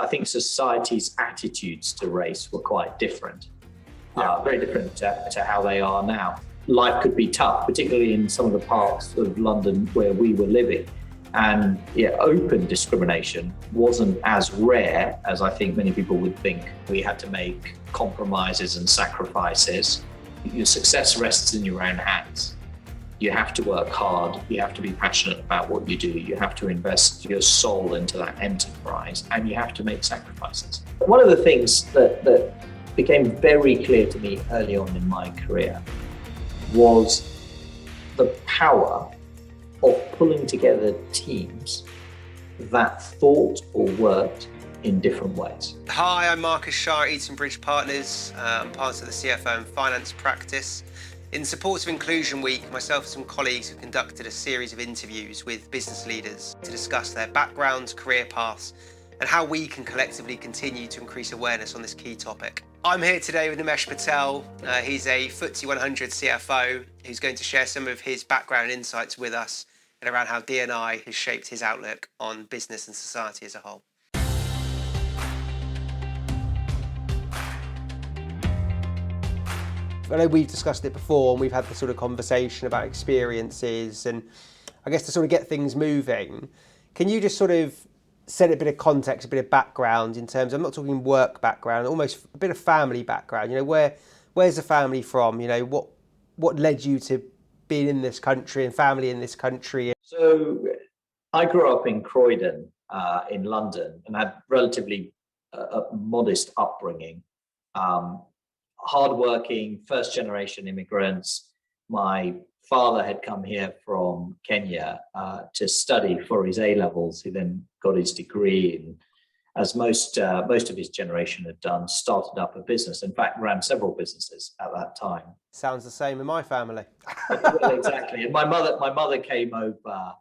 think society's attitudes to race were quite different, very different to how they are now. Life could be tough, particularly in some of the parts of London where we were living. And open discrimination wasn't as rare as I think many people would think. We had to make compromises and sacrifices. Your success rests in your own hands. You have to work hard. You have to be passionate about what you do. You have to invest your soul into that enterprise, and you have to make sacrifices. One of the things that became very clear to me early on in my career was the power of pulling together teams that thought or worked in different ways. Hi, I'm Marcus Shah at Interim Partners. I'm part of the CFO and Finance Practice. In support of Inclusion Week, myself and some colleagues have conducted a series of interviews with business leaders to discuss their backgrounds, career paths, and how we can collectively continue to increase awareness on this key topic. I'm here today with Nimesh Patel. He's a FTSE 100 CFO who's going to share some of his background and insights with us and around how D&I has shaped his outlook on business and society as a whole. I know we've discussed it before and we've had the sort of conversation about experiences and I guess to sort of get things moving, can you just sort of set a bit of context, a bit of background in terms, I'm not talking work background, almost a bit of family background, where's the family from, what led you to being in this country and family in this country? So I grew up in Croydon in London and had relatively a modest upbringing. Hardworking, first generation immigrants. My father had come here from Kenya to study for his A-levels. He then got his degree, and as most of his generation had done, started up a business. In fact, ran several businesses at that time. Sounds the same in my family. Well, exactly. And my mother came over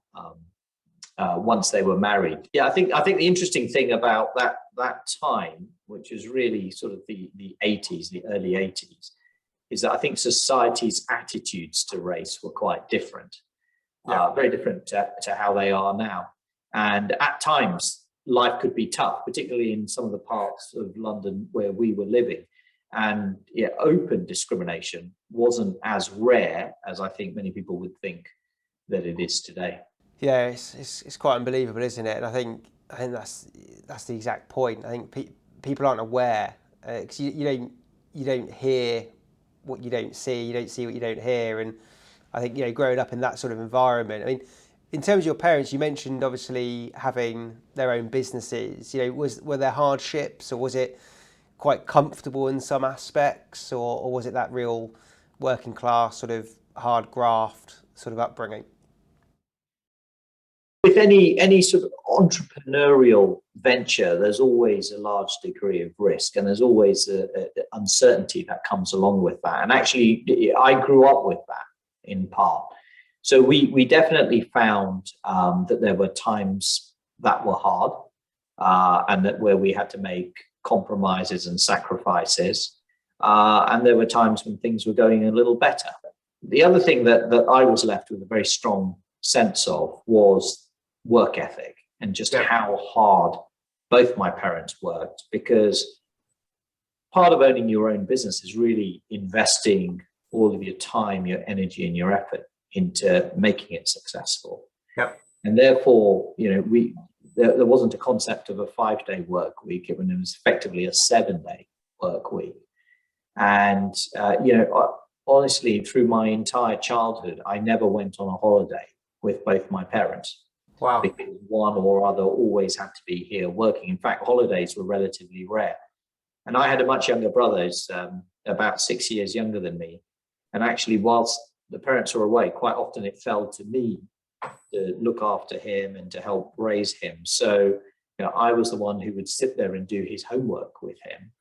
once they were married. I think the interesting thing about that time, which is really sort of the 80s, the early 80s, is that I think society's attitudes to race were quite different, very different to how they are now. And at times, life could be tough, particularly in some of the parts of London where we were living. And open discrimination wasn't as rare as I think many people would think that it is today. Yeah, it's quite unbelievable, isn't it? And I think that's the exact point. I think people aren't aware because you don't hear what you don't see, you don't see what you don't hear, and I think growing up in that sort of environment. I mean, in terms of your parents, you mentioned obviously having their own businesses. Were there hardships, or was it quite comfortable in some aspects, or was it that real working class sort of hard graft sort of upbringing? With any sort of entrepreneurial venture, there's always a large degree of risk, and there's always a uncertainty that comes along with that. And actually, I grew up with that in part. So we definitely found that there were times that were hard, and that where we had to make compromises and sacrifices, and there were times when things were going a little better. The other thing that I was left with a very strong sense of was work ethic, and just how hard both my parents worked, because part of owning your own business is really investing all of your time, your energy, and your effort into making it successful. And therefore, there wasn't a concept of a 5-day work week. It was effectively a 7-day work week. And honestly, through my entire childhood, I never went on a holiday with both my parents. Wow. Because one or other always had to be here working. In fact, holidays were relatively rare. And I had a much younger brother, who's about 6 years younger than me. And actually, whilst the parents were away, quite often it fell to me to look after him and to help raise him. So, I was the one who would sit there and do his homework with him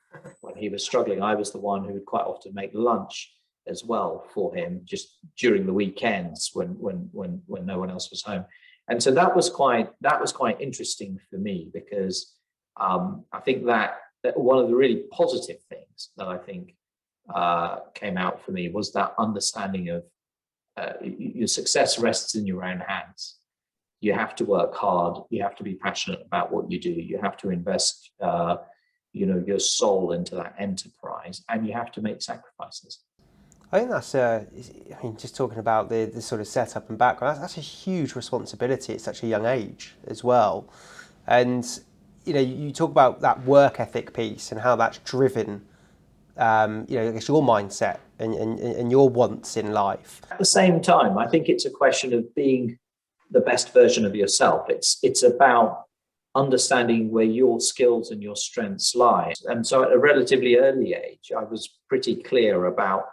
when he was struggling. I was the one who would quite often make lunch as well for him, just during the weekends when no one else was home. And so that was quite interesting for me, because I think that one of the really positive things that I think came out for me was that understanding of your success rests in your own hands. You have to work hard. You have to be passionate about what you do. You have to invest, your soul into that enterprise, and you have to make sacrifices. I think that's, just talking about the sort of setup and background, that's a huge responsibility at such a young age as well. And, you talk about that work ethic piece and how that's driven, I guess your mindset and your wants in life. At the same time, I think it's a question of being the best version of yourself. It's about understanding where your skills and your strengths lie. And so at a relatively early age, I was pretty clear about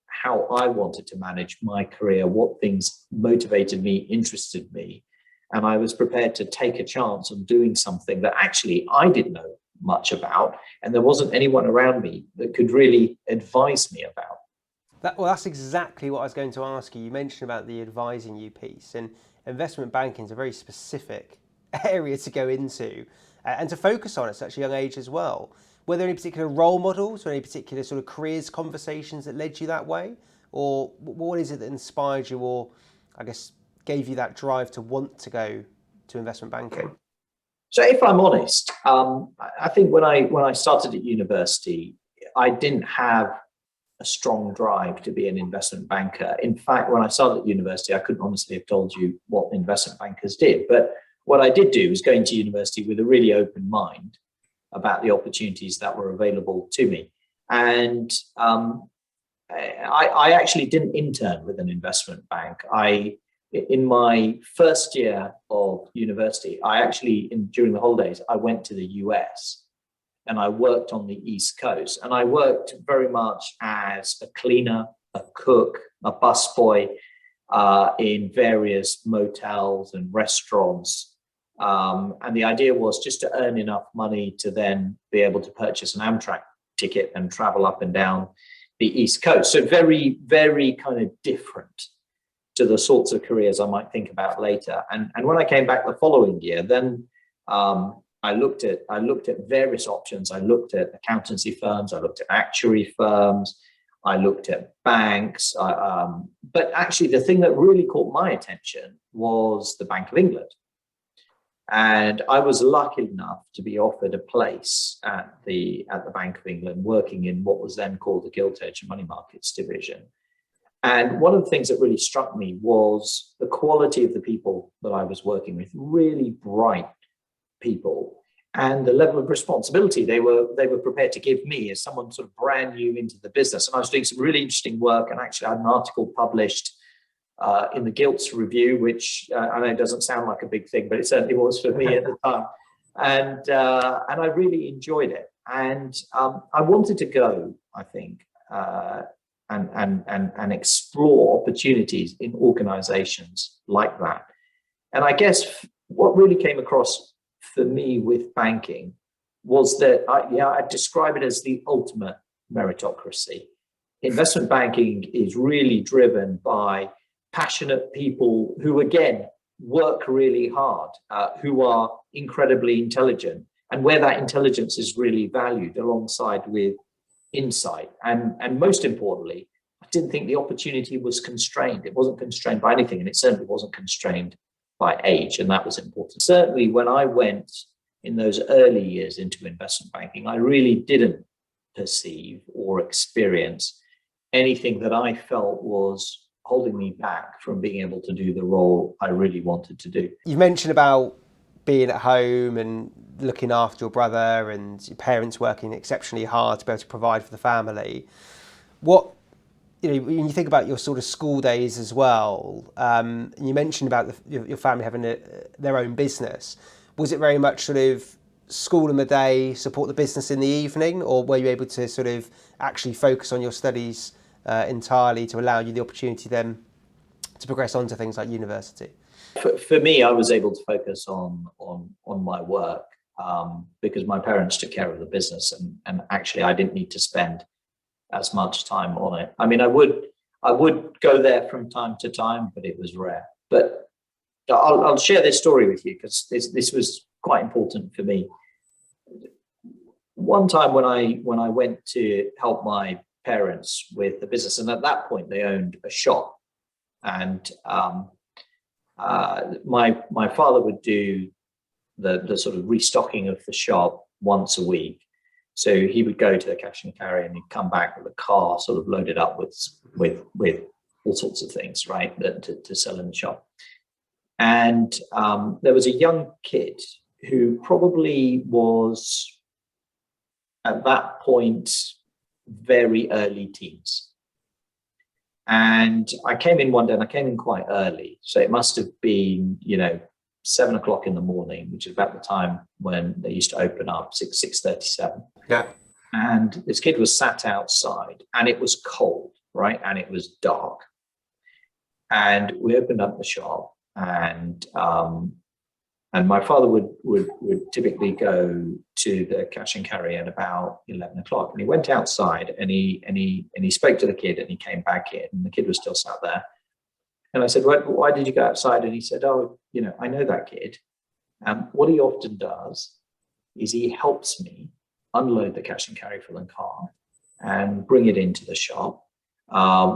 how I wanted to manage my career, what things motivated me, interested me. And I was prepared to take a chance on doing something that actually I didn't know much about. And there wasn't anyone around me that could really advise me about. That's exactly what I was going to ask you. You mentioned about the advising you piece, and investment banking is a very specific area to go into and to focus on at such a young age as well. Were there any particular role models or any particular sort of careers conversations that led you that way? Or what is it that inspired you, or I guess gave you that drive to want to go to investment banking? So if I'm honest, I think when I started at university, I didn't have a strong drive to be an investment banker. In fact, when I started at university, I couldn't honestly have told you what investment bankers did. But what I did do was go into university with a really open mind about the opportunities that were available to me. And I actually didn't intern with an investment bank. In my first year of university, during the holidays, I went to the US and I worked on the East Coast. And I worked very much as a cleaner, a cook, a busboy in various motels and restaurants. And the idea was just to earn enough money to then be able to purchase an Amtrak ticket and travel up and down the East Coast. So very, very kind of different to the sorts of careers I might think about later. And when I came back the following year, then I looked at various options. I looked at accountancy firms, I looked at actuary firms, I looked at banks. But actually, the thing that really caught my attention was the Bank of England. And I was lucky enough to be offered a place at the Bank of England, working in what was then called the Gilt Edge and Money Markets division. And one of the things that really struck me was the quality of the people that I was working with, really bright people, and the level of responsibility they were prepared to give me as someone sort of brand new into the business. And I was doing some really interesting work, and actually I had an article published in the Gilts Review, which I know doesn't sound like a big thing, but it certainly was for me at the time. And I really enjoyed it. And I wanted to go, I think, and explore opportunities in organizations like that. And I guess what really came across for me with banking was that I describe it as the ultimate meritocracy. Investment banking is really driven by passionate people who, again, work really hard, who are incredibly intelligent, and where that intelligence is really valued alongside with insight. And most importantly, I didn't think the opportunity was constrained. It wasn't constrained by anything, and it certainly wasn't constrained by age, and that was important. Certainly when I went in those early years into investment banking, I really didn't perceive or experience anything that I felt was holding me back from being able to do the role I really wanted to do. You mentioned about being at home and looking after your brother and your parents working exceptionally hard to be able to provide for the family. What, when you think about your sort of school days as well, and you mentioned about your family having their own business, was it very much sort of school in the day, support the business in the evening, or were you able to sort of actually focus on your studies entirely to allow you the opportunity then to progress on to things like university? For me, I was able to focus on my work because my parents took care of the business, and actually I didn't need to spend as much time on it. I mean, I would go there from time to time, but it was rare. But I'll share this story with you because this was quite important for me. One time when I went to help my parents with the business, and at that point they owned a shop, and My father would do the sort of restocking of the shop once a week. So he would go to the cash and carry, and he'd come back with a car sort of loaded up with all sorts of things, right, to sell in the shop. And there was a young kid who probably was at that point very early teens. And I came in one day, and I came in quite early. So it must have been, 7 o'clock in the morning, which is about the time when they used to open up, 6:37. Yeah. And this kid was sat outside, and it was cold, right? And it was dark. And we opened up the shop, and my father would typically go to the cash and carry at about 11 o'clock. And he went outside, and he spoke to the kid, and he came back in, and the kid was still sat there. And I said, why did you go outside? And he said, I know that kid. What he often does is he helps me unload the cash and carry from the car and bring it into the shop,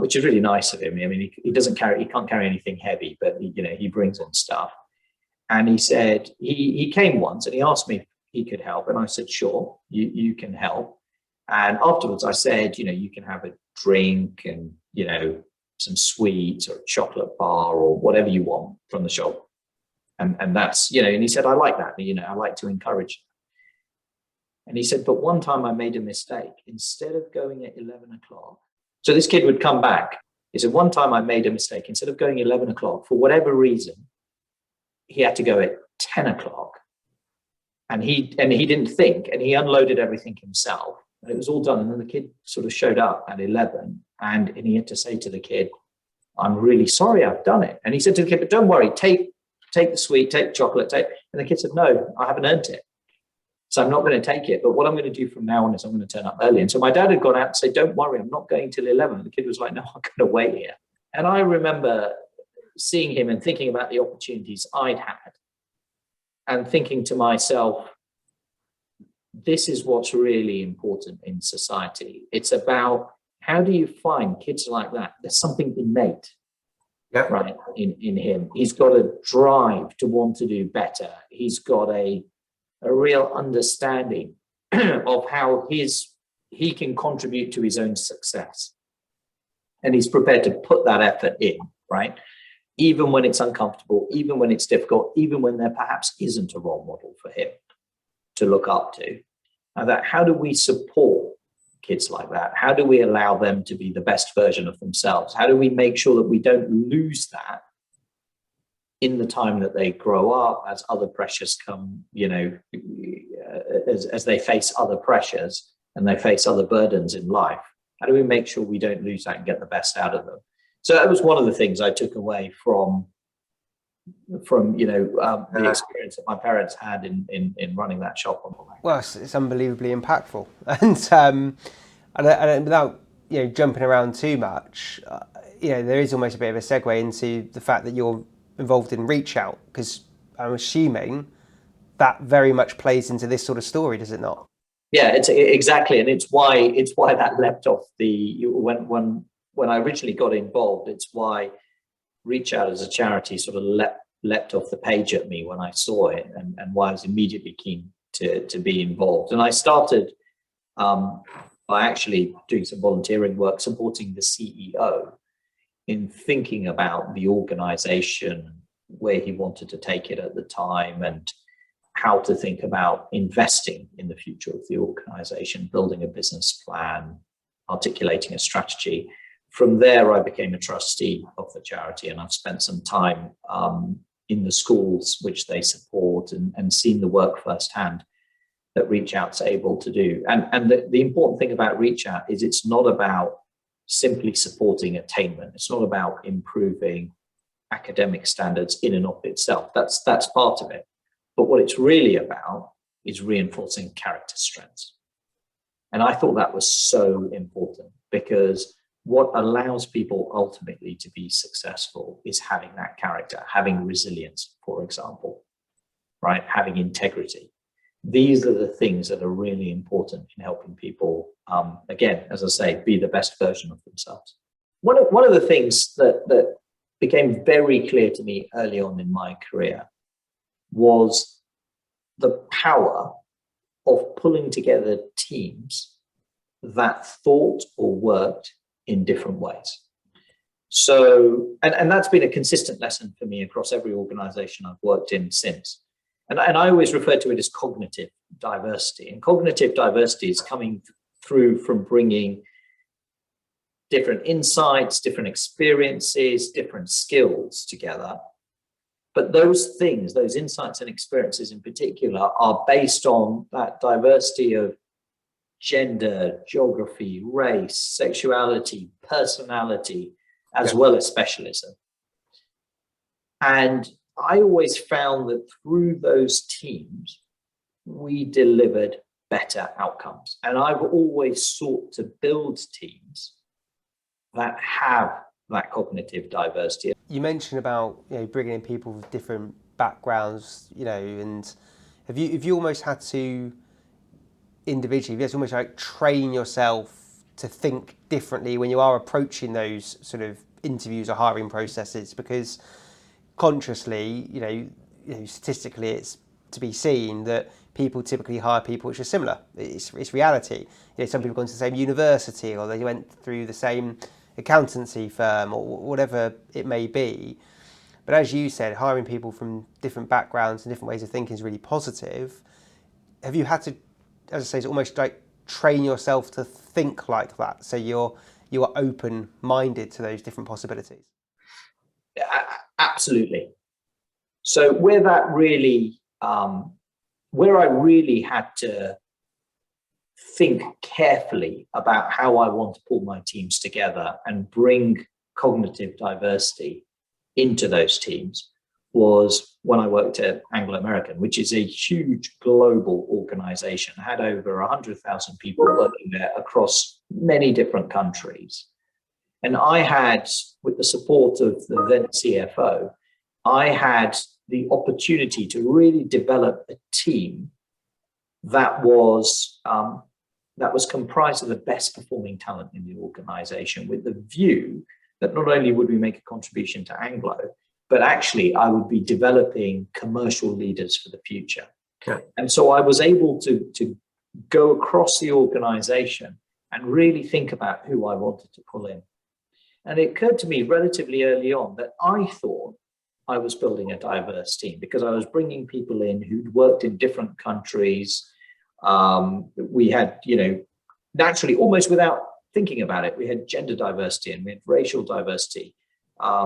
which is really nice of him. I mean, he can't carry anything heavy, but he brings in stuff. And he said, he came once, and he asked me if he could help. And I said, sure, you can help. And afterwards I said, you can have a drink and, some sweets or a chocolate bar or whatever you want from the shop. And that's, and he said, I like that. I like to encourage. And he said, but one time I made a mistake. Instead of going at 11 o'clock, so this kid would come back. He said, one time I made a mistake. Instead of going 11 o'clock, for whatever reason, he had to go at 10 o'clock. And he didn't think, and he unloaded everything himself. And it was all done. And then the kid sort of showed up at 11, and he had to say to the kid, I'm really sorry I've done it. And he said to the kid, but don't worry, take the sweet, take the chocolate, and the kid said, no, I haven't earned it. So I'm not going to take it. But what I'm going to do from now on is I'm going to turn up early. And so my dad had gone out and said, don't worry, I'm not going till 11. And the kid was like, no, I'm going to wait here. And I remember seeing him and thinking about the opportunities I'd had and thinking to myself, this is what's really important in society. It's about, how do you find kids like that? There's something innate, right, in him. He's got a drive to want to do better. He's got a real understanding of how he can contribute to his own success. And he's prepared to put that effort in, right? Even when it's uncomfortable, even when it's difficult, even when there perhaps isn't a role model for him to look up to. And that, how do we support kids like that? How do we allow them to be the best version of themselves? How do we make sure that we don't lose that in the time that they grow up, as other pressures come, as they face other pressures and they face other burdens in life? How do we make sure we don't lose that and get the best out of them? So that was one of the things I took away from the experience that my parents had in running that shop on the way. Well, it's unbelievably impactful, and without jumping around too much, there is almost a bit of a segue into the fact that you're involved in Reach Out, because I'm assuming that very much plays into this sort of story, does it not? Yeah, it's exactly, and it's why that leapt off when I originally got involved. It's why Reach Out as a charity sort of leapt off the page at me when I saw it, and why I was immediately keen to be involved. And I started by actually doing some volunteering work supporting the CEO in thinking about the organization, where he wanted to take it at the time, and how to think about investing in the future of the organization, building a business plan, articulating a strategy. From there, I became a trustee of the charity, and I've spent some time in the schools which they support and seen the work firsthand that Reach Out's able to do. And the important thing about Reach Out is it's not about simply supporting attainment. It's not about improving academic standards in and of itself. That's part of it. But what it's really about is reinforcing character strengths. And I thought that was so important, because what allows people ultimately to be successful is having that character, having resilience, for example, right? Having integrity. These are the things that are really important in helping people, again, as I say, be the best version of themselves. One of the things that became very clear to me early on in my career was the power of pulling together teams that thought or worked in different ways. So, and that's been a consistent lesson for me across every organization I've worked in since. And I always refer to it as cognitive diversity. And cognitive diversity is coming through from bringing different insights, different experiences, different skills together. But those things, those insights and experiences in particular, are based on that diversity of gender, geography, race, sexuality, personality, as well as specialism. And I always found that through those teams, we delivered better outcomes. And I've always sought to build teams that have that cognitive diversity. You mentioned about bringing in people with different backgrounds, and have you almost had to individually, you have to almost like train yourself to think differently when you are approaching those sort of interviews or hiring processes, because consciously, statistically, it's to be seen that people typically hire people which are similar. It's reality. Some people go to the same university, or they went through the same accountancy firm, or whatever it may be. But as you said, hiring people from different backgrounds and different ways of thinking is really positive. Have you had to, as I say, it's almost like train yourself to think like that, so you're open-minded to those different possibilities? Absolutely. So where that really, where I really had to think carefully about how I want to pull my teams together and bring cognitive diversity into those teams was when I worked at Anglo American, which is a huge global organization, had over 100,000 people working there across many different countries. And I had, with the support of the then CFO, I had the opportunity to really develop a team that was comprised of the best performing talent in the organization, with the view that not only would we make a contribution to Anglo, but actually I would be developing commercial leaders for the future. Okay. And so I was able to go across the organization and really think about who I wanted to pull in. And it occurred to me relatively early on that I thought I was building a diverse team because I was bringing people in who'd worked in different countries. We had, naturally, almost without thinking about it, we had gender diversity and we had racial diversity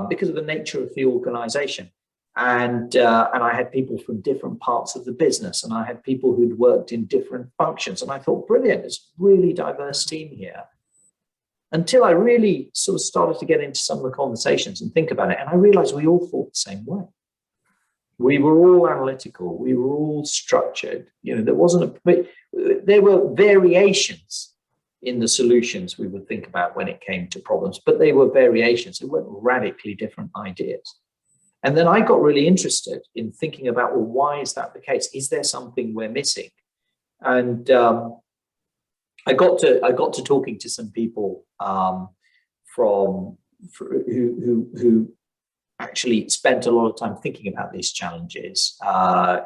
because of the nature of the organization. And I had people from different parts of the business, and I had people who'd worked in different functions. And I thought, brilliant, it's a really diverse team here. Until I really sort of started to get into some of the conversations and think about it. And I realized we all thought the same way. We were all analytical. We were all structured. There were variations in the solutions we would think about when it came to problems, but they were variations. They weren't radically different ideas. And then I got really interested in thinking about, well, why is that the case? Is there something we're missing? And I got to talking to some people who actually spent a lot of time thinking about these challenges,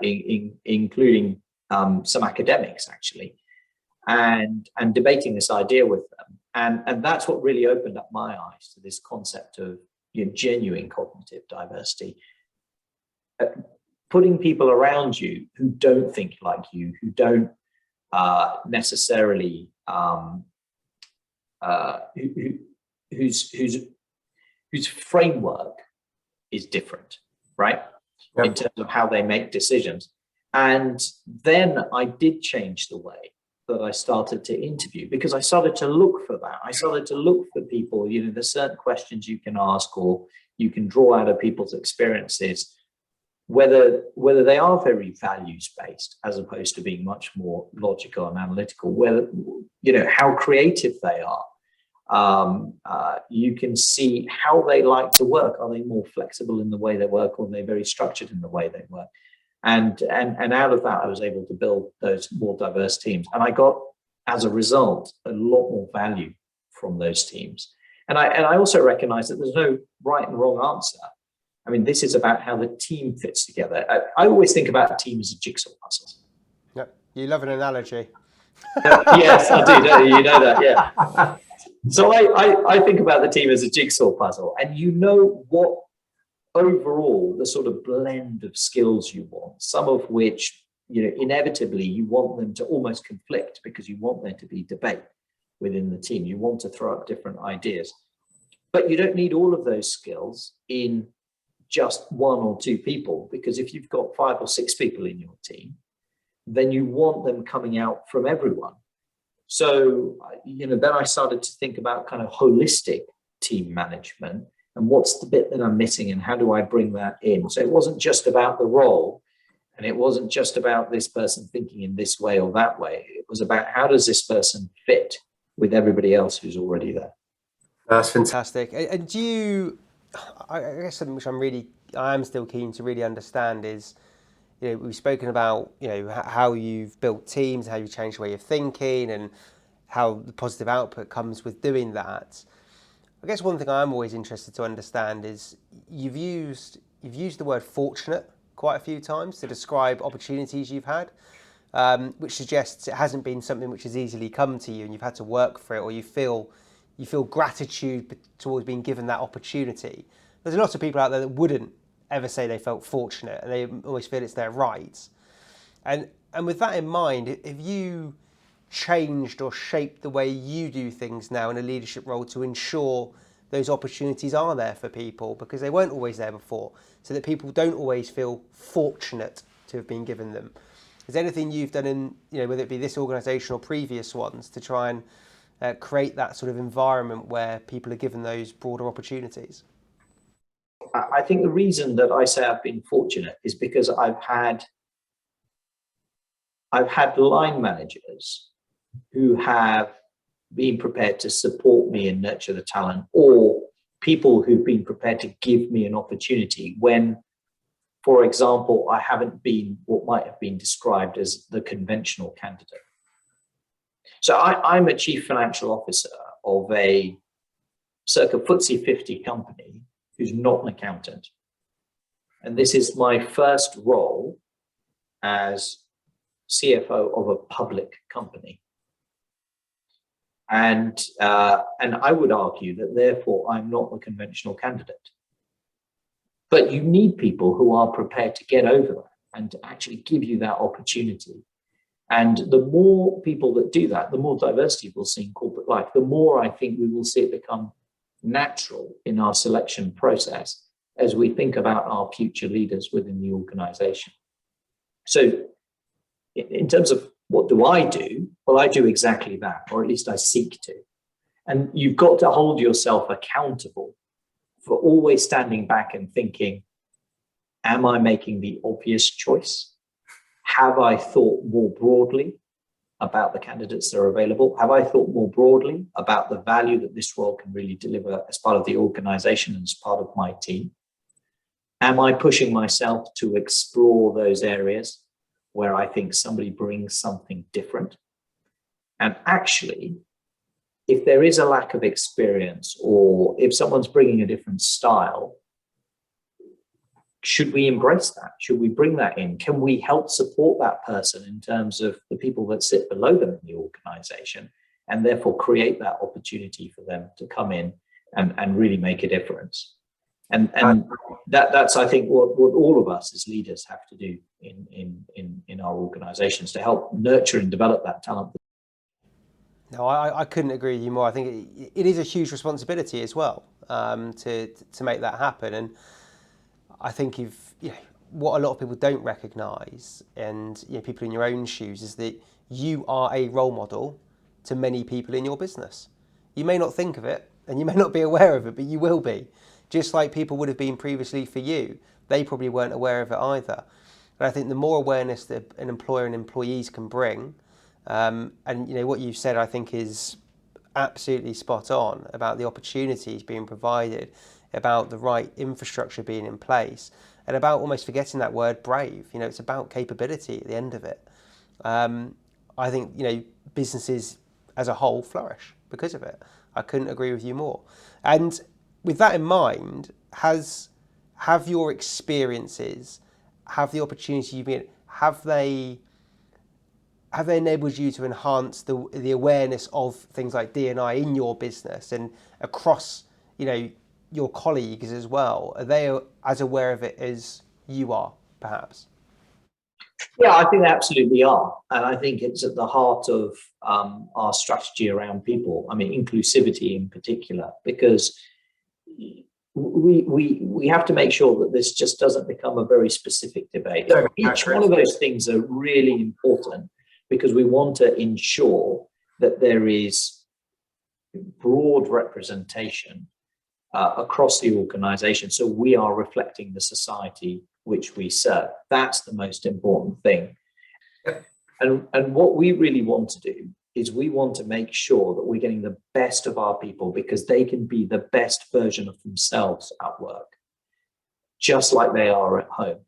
including some academics actually, and debating this idea with them. And that's what really opened up my eyes to this concept of genuine cognitive diversity. Putting people around you who don't think like you, who don't necessarily whose framework is different, right? Yep. In terms of how they make decisions. And then I did change the way that I started to interview, because I started to look for that. I started to look for people, there's certain questions you can ask or you can draw out of people's experiences, whether they are very values-based as opposed to being much more logical and analytical, whether, how creative they are. You can see how they like to work. Are they more flexible in the way they work, or are they very structured in the way they work? And out of that, I was able to build those more diverse teams. And I got, as a result, a lot more value from those teams. And I also recognize that there's no right and wrong answer. I mean, this is about how the team fits together. I always think about a team as a jigsaw puzzle. Yep. You love an analogy. Yes, I do. Don't you? You know that, yeah. So I think about the team as a jigsaw puzzle, and you know what overall the sort of blend of skills you want, some of which, inevitably you want them to almost conflict because you want there to be debate within the team. You want to throw up different ideas, but you don't need all of those skills in just one or two people, because if you've got 5 or 6 people in your team, then you want them coming out from everyone. So, then I started to think about kind of holistic team management and what's the bit that I'm missing and how do I bring that in? So it wasn't just about the role, and it wasn't just about this person thinking in this way or that way. It was about how does this person fit with everybody else who's already there. That's fantastic. And do you, I guess something which I am still keen to really understand is, we've spoken about, how you've built teams, how you've changed the way you're thinking, and how the positive output comes with doing that. I guess one thing I'm always interested to understand is you've used the word fortunate quite a few times to describe opportunities you've had, which suggests it hasn't been something which has easily come to you and you've had to work for it, or you feel gratitude towards being given that opportunity. There's a lot of people out there that wouldn't ever say they felt fortunate, and they always feel it's their right. And with that in mind, have you changed or shaped the way you do things now in a leadership role to ensure those opportunities are there for people, because they weren't always there before, so that people don't always feel fortunate to have been given them? Is there anything you've done in, whether it be this organisation or previous ones, to try and create that sort of environment where people are given those broader opportunities? I think the reason that I say I've been fortunate is because I've had line managers who have been prepared to support me and nurture the talent, or people who've been prepared to give me an opportunity when, for example, I haven't been what might have been described as the conventional candidate. So I'm a chief financial officer of a circa FTSE 50 company who's not an accountant. And this is my first role as CFO of a public company. And I would argue that therefore I'm not a conventional candidate. But you need people who are prepared to get over that and to actually give you that opportunity. And the more people that do that, the more diversity we'll see in corporate life, the more I think we will see it become natural in our selection process as we think about our future leaders within the organization. So in terms of what do? Well, I do exactly that, or at least I seek to. And you've got to hold yourself accountable for always standing back and thinking, am I making the obvious choice? Have I thought more broadly about the candidates that are available? Have I thought more broadly about the value that this role can really deliver as part of the organization and as part of my team? Am I pushing myself to explore those areas where I think somebody brings something different? And actually, if there is a lack of experience, or if someone's bringing a different style, should we embrace that? Should we bring that in? Can we help support that person in terms of the people that sit below them in the organization, and therefore create that opportunity for them to come in and really make a difference? And that's, I think, what all of us as leaders have to do in our organizations to help nurture and develop that talent. No, I couldn't agree with you more. I think it is a huge responsibility as well, to make that happen. And I think what a lot of people don't recognise, and people in your own shoes, is that you are a role model to many people in your business. You may not think of it, and you may not be aware of it, but you will be. Just like people would have been previously for you, they probably weren't aware of it either. And I think the more awareness that an employer and employees can bring, and what you've said, I think, is absolutely spot on about the opportunities being provided, about the right infrastructure being in place, and about almost forgetting that word brave. It's about capability at the end of it. I think businesses as a whole flourish because of it. I couldn't agree with you more. And with that in mind, have your experiences, have the opportunity you've been, have they enabled you to enhance the awareness of things like D&I in your business and across, your colleagues as well? Are they as aware of it as you are, perhaps? Yeah, I think they absolutely are. And I think it's at the heart of our strategy around people. I mean, inclusivity in particular, because we have to make sure that this just doesn't become a very specific debate. Each one of those things are really important because we want to ensure that there is broad representation across the organization. So we are reflecting the society which we serve. That's the most important thing. And what we really want to do is we want to make sure that we're getting the best of our people because they can be the best version of themselves at work, just like they are at home.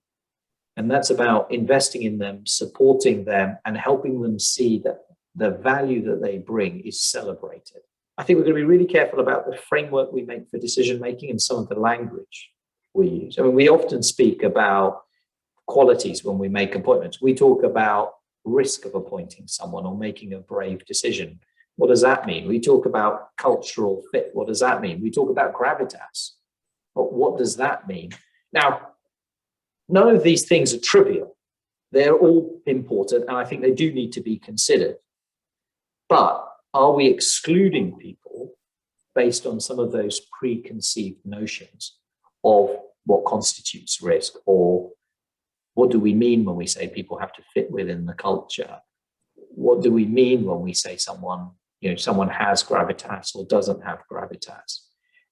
And that's about investing in them, supporting them, and helping them see that the value that they bring is celebrated. I think we're going to be really careful about the framework we make for decision making and some of the language we use. I mean, we often speak about qualities when we make appointments. We talk about risk of appointing someone or making a brave decision. What does that mean? We talk about cultural fit. What does that mean? We talk about gravitas. But what does that mean? Now, none of these things are trivial. They're all important, and I think they do need to be considered. But are we excluding people based on some of those preconceived notions of what constitutes risk, or what do we mean when we say people have to fit within the culture? What do we mean when we say someone has gravitas or doesn't have gravitas?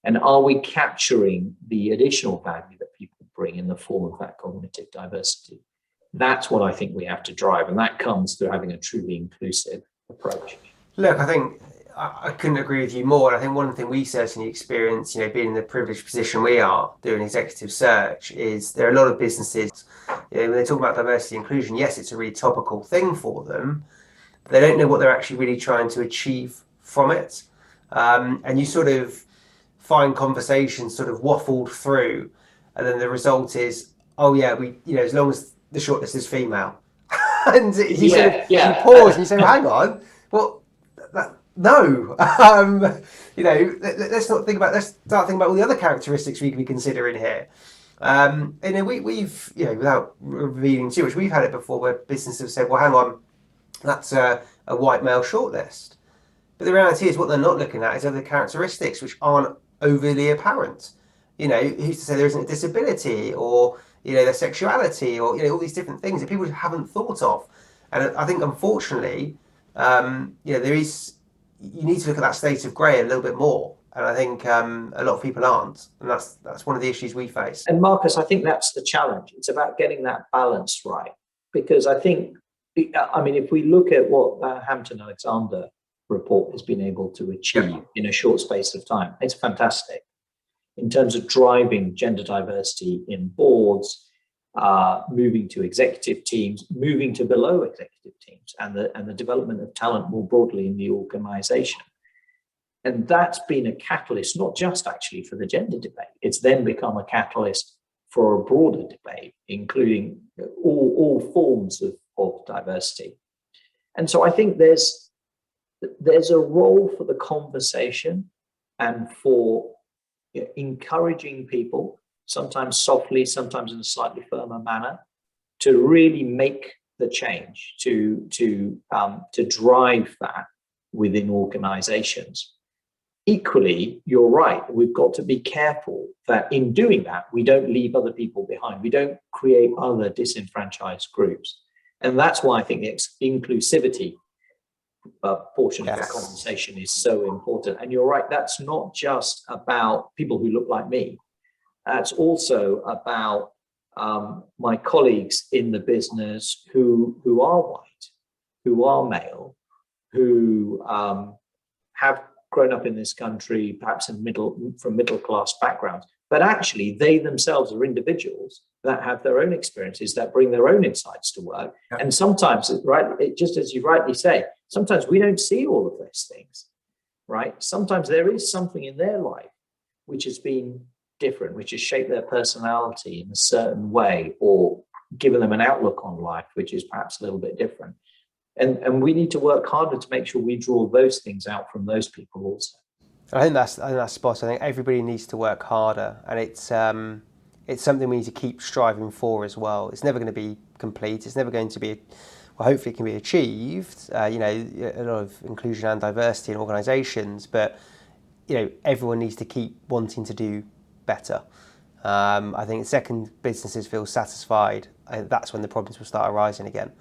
And are we capturing the additional value that people bring in the form of that cognitive diversity? That's what I think we have to drive, and that comes through having a truly inclusive approach. Look, I think I couldn't agree with you more. And I think one thing we certainly experience, being in the privileged position we are doing executive search, is there are a lot of businesses, when they talk about diversity and inclusion, yes, it's a really topical thing for them, but they don't know what they're actually really trying to achieve from it. And you sort of find conversations sort of waffled through, and then the result is, oh yeah, as long as the shortlist is female. And you pause and you say, well, hang on, well, no, let's start thinking about all the other characteristics we could be considering here. We've without revealing too much, we've had it before where businesses have said, well, hang on, that's a white male shortlist. But the reality is what they're not looking at is other characteristics which aren't overly apparent. Who's to say there isn't a disability or, their sexuality or, all these different things that people haven't thought of. And I think, unfortunately, you need to look at that state of grey a little bit more. And I think a lot of people aren't. And that's one of the issues we face. And Marcus, I think that's the challenge. It's about getting that balance right. Because I think, if we look at what the Hampton-Alexander report has been able to achieve in a short space of time, it's fantastic. In terms of driving gender diversity in boards, moving to executive teams, moving to below executive teams, and the development of talent more broadly in the organization. And that's been a catalyst, not just actually for the gender debate. It's then become a catalyst for a broader debate, including all forms of diversity. And so I think there's a role for the conversation and for encouraging people, sometimes softly, sometimes in a slightly firmer manner, to really make the change, to drive that within organizations. Equally, you're right, we've got to be careful that in doing that, we don't leave other people behind. We don't create other disenfranchised groups. And that's why I think the inclusivity portion of the conversation is so important. And you're right, that's not just about people who look like me. That's also about my colleagues in the business who are white, who are male, who have grown up in this country, perhaps from middle class backgrounds, but actually they themselves are individuals that have their own experiences, that bring their own insights to work. Yeah. And sometimes, just as you rightly say, sometimes we don't see all of those things. right? Sometimes there is something in their life which has been different, which has shaped their personality in a certain way, or given them an outlook on life which is perhaps a little bit different. And we need to work harder to make sure we draw those things out from those people also. I think that's spot on. I think everybody needs to work harder, and it's something we need to keep striving for as well. It's never going to be complete. It's never going to be, well, hopefully it can be achieved. A lot of inclusion and diversity in organisations, but everyone needs to keep wanting to do better. I think the second businesses feel satisfied, that's when the problems will start arising again.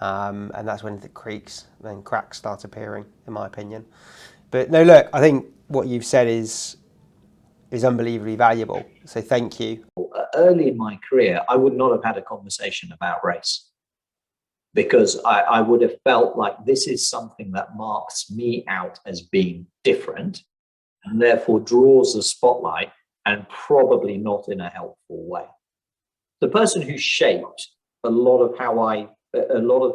And that's when the creaks and cracks start appearing, in my opinion. But no, look, I think what you've said is unbelievably valuable. So thank you. Early in my career, I would not have had a conversation about race, because I would have felt like this is something that marks me out as being different, and therefore draws the spotlight, and probably not in a helpful way. The person who shaped a lot of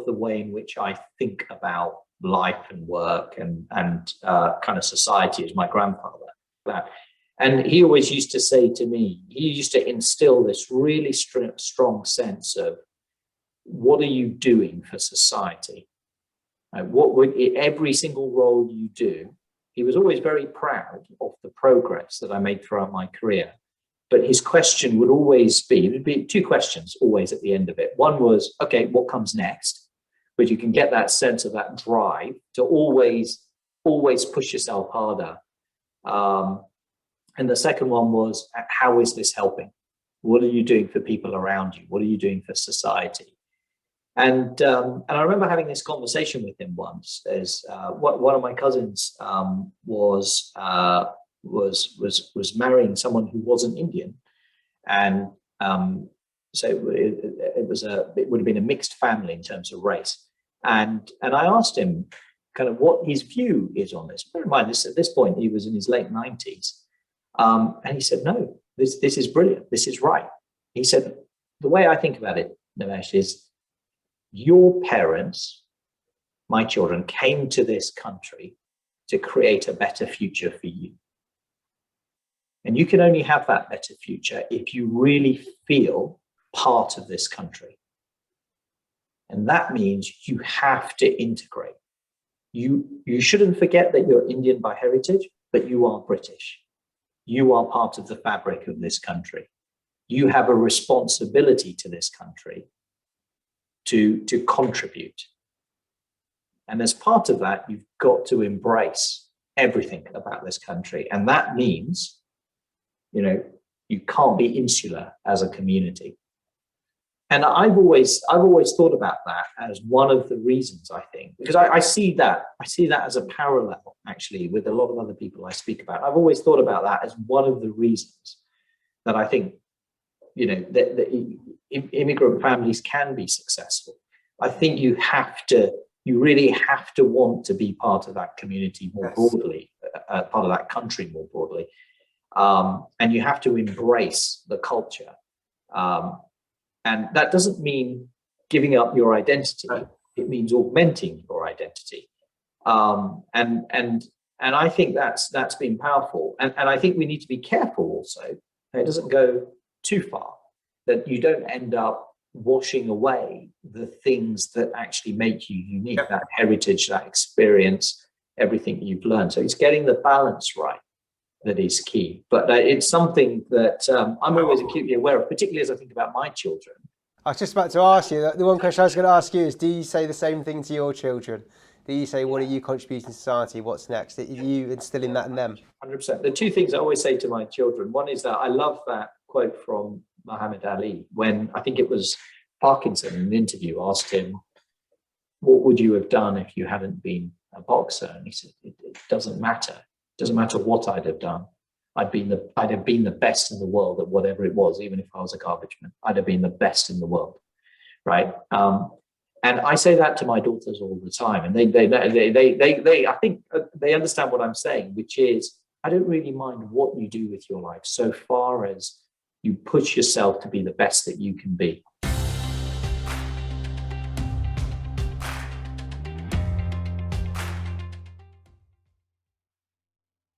the way in which I think about life and work and kind of society is my grandfather. And he always used to say to me, he used to instill this really strong sense of, what are you doing for society? What would every single role you do? He was always very proud of the progress that I made throughout my career. But his question would always be, it would be two questions always at the end of it. One was, okay, what comes next? But you can get that sense of that drive to always push yourself harder. And the second one was, how is this helping? What are you doing for people around you? What are you doing for society? And I remember having this conversation with him once. As one of my cousins was marrying someone who wasn't Indian, and so it would have been a mixed family in terms of race. And I asked him kind of what his view is on this. Bear in mind, at this point he was in his late 90s, and he said, "No, this is brilliant. This is right." He said, "The way I think about it, Nimesh, is your parents, my children, came to this country to create a better future for you. And you can only have that better future if you really feel part of this country. And that means you have to integrate. You shouldn't forget that you're Indian by heritage, but you are British. You are part of the fabric of this country. You have a responsibility to this country to contribute. And as part of that, you've got to embrace everything about this country. And that means, you can't be insular as a community." And I've always thought about that as one of the reasons, I think, because I see that as a parallel actually with a lot of other people I speak about. I've always thought about that as one of the reasons that I think, that immigrant families can be successful. I think you really have to want to be part of that community more broadly, part of that country more broadly. And you have to embrace the culture. And that doesn't mean giving up your identity. It means augmenting your identity. And I think that's been powerful. And I think we need to be careful also that it doesn't go too far, that you don't end up washing away the things that actually make you unique, that heritage, that experience, everything you've learned. So it's getting the balance right that is key. But it's something that I'm always acutely aware of, particularly as I think about my children. I was just about to ask you, the one question I was going to ask you is, do you say the same thing to your children? Do you say, what are you contributing to society? What's next? Are you instilling that in them? 100%. The two things I always say to my children, one is that I love that quote from Muhammad Ali, when I think it was Parkinson in an interview asked him, what would you have done if you hadn't been a boxer? And he said, it doesn't matter. It doesn't matter what I'd have done. I'd have been the best in the world at whatever it was, even if I was a garbage man. I'd have been the best in the world, right? And I say that to my daughters all the time, and they I think they understand what I'm saying, which is I don't really mind what you do with your life, so far as you push yourself to be the best that you can be.